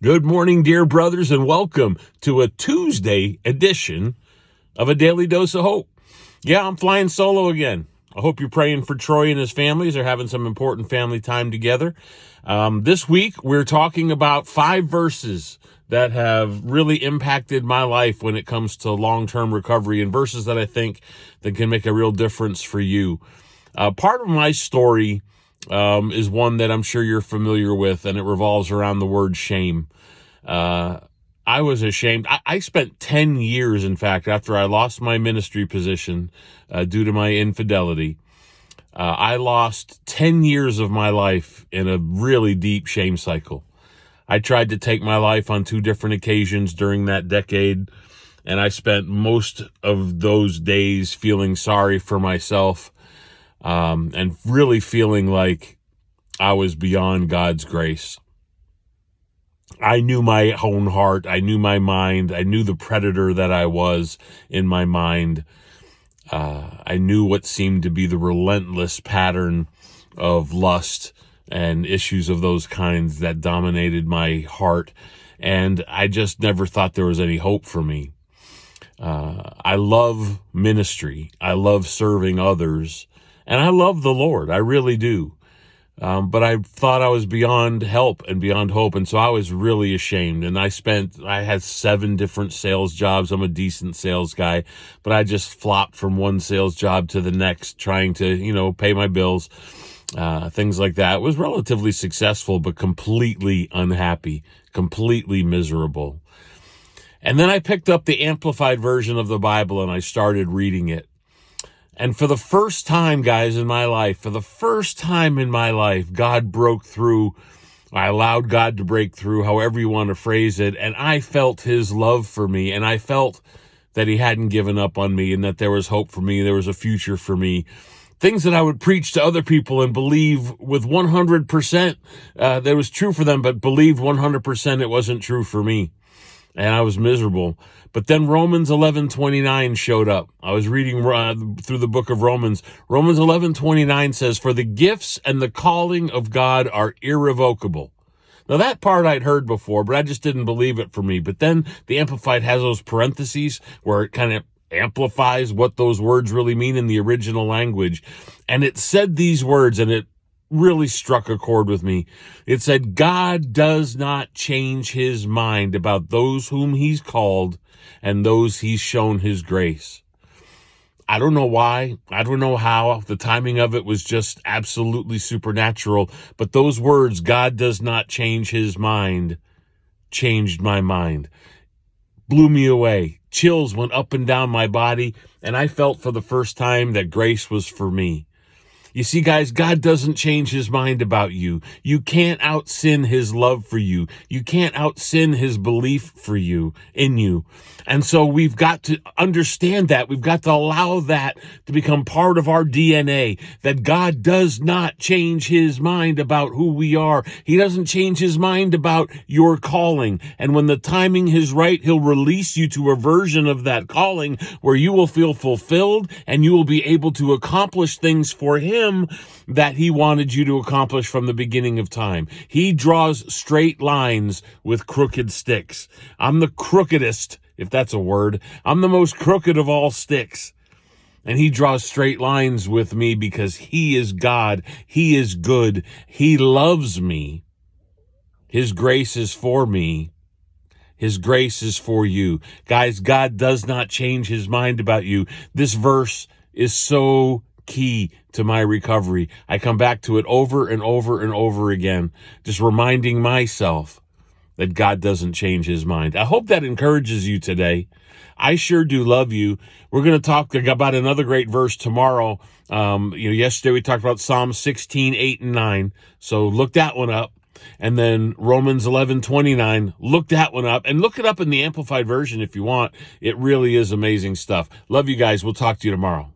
Good morning, dear brothers, and welcome to a Tuesday edition of A Daily Dose of Hope. Yeah, I'm flying solo again. I hope you're praying for Troy and his families. They're having some important family time together. This week, we're talking about 5 verses that have really impacted my life when it comes to long-term recovery, and verses that I think that can make a real difference for you. Part of my story is one that I'm sure you're familiar with, and it revolves around the word shame. I was ashamed. I spent 10 years, in fact, after I lost my ministry position due to my infidelity. I lost 10 years of my life in a really deep shame cycle. I tried to take my life on 2 different occasions during that decade, and I spent most of those days feeling sorry for myself, and really feeling like I was beyond God's grace. I knew my own heart. I knew my mind. I knew the predator that I was in my mind. I knew what seemed to be the relentless pattern of lust and issues of those kinds that dominated my heart. And I just never thought there was any hope for me. I love ministry. I love serving others. And I love the Lord. I really do. But I thought I was beyond help and beyond hope. And so I was really ashamed. And I had 7 different sales jobs. I'm a decent sales guy, but I just flopped from one sales job to the next, trying to, pay my bills, things like that. It was relatively successful, but completely unhappy, completely miserable. And then I picked up the Amplified version of the Bible and I started reading it. And for the first time, guys, in my life, God broke through. I allowed God to break through, however you want to phrase it. And I felt his love for me. And I felt that he hadn't given up on me and that there was hope for me. There was a future for me. Things that I would preach to other people and believe with 100% that was true for them, but believed 100% it wasn't true for me. And I was miserable. But then Romans 11:29 showed up. I was reading through the book of Romans. Romans 11:29 says, "For the gifts and the calling of God are irrevocable." Now that part I'd heard before, but I just didn't believe it for me. But then the Amplified has those parentheses where it kind of amplifies what those words really mean in the original language. And it said these words, and it really struck a chord with me. It said, God does not change his mind about those whom he's called and those he's shown his grace. I don't know why. I don't know how. The timing of it was just absolutely supernatural. But those words, God does not change his mind, changed my mind. Blew me away. Chills went up and down my body. And I felt for the first time that grace was for me. You see, guys, God doesn't change his mind about you. You can't out-sin his love for you. You can't out-sin his belief for you, in you. And so we've got to understand that. We've got to allow that to become part of our DNA, that God does not change his mind about who we are. He doesn't change his mind about your calling. And when the timing is right, he'll release you to a version of that calling where you will feel fulfilled and you will be able to accomplish things for him that he wanted you to accomplish from the beginning of time. He draws straight lines with crooked sticks. I'm the crookedest, if that's a word. I'm the most crooked of all sticks. And he draws straight lines with me because he is God. He is good. He loves me. His grace is for me. His grace is for you. Guys, God does not change his mind about you. This verse is so key to my recovery. I come back to it over and over and over again, just reminding myself that God doesn't change his mind. I hope that encourages you today. I sure do love you. We're going to talk about another great verse tomorrow. Yesterday we talked about Psalm 16:8-9. So look that one up. And then Romans 11:29, look that one up. And look it up in the Amplified version if you want. It really is amazing stuff. Love you guys. We'll talk to you tomorrow.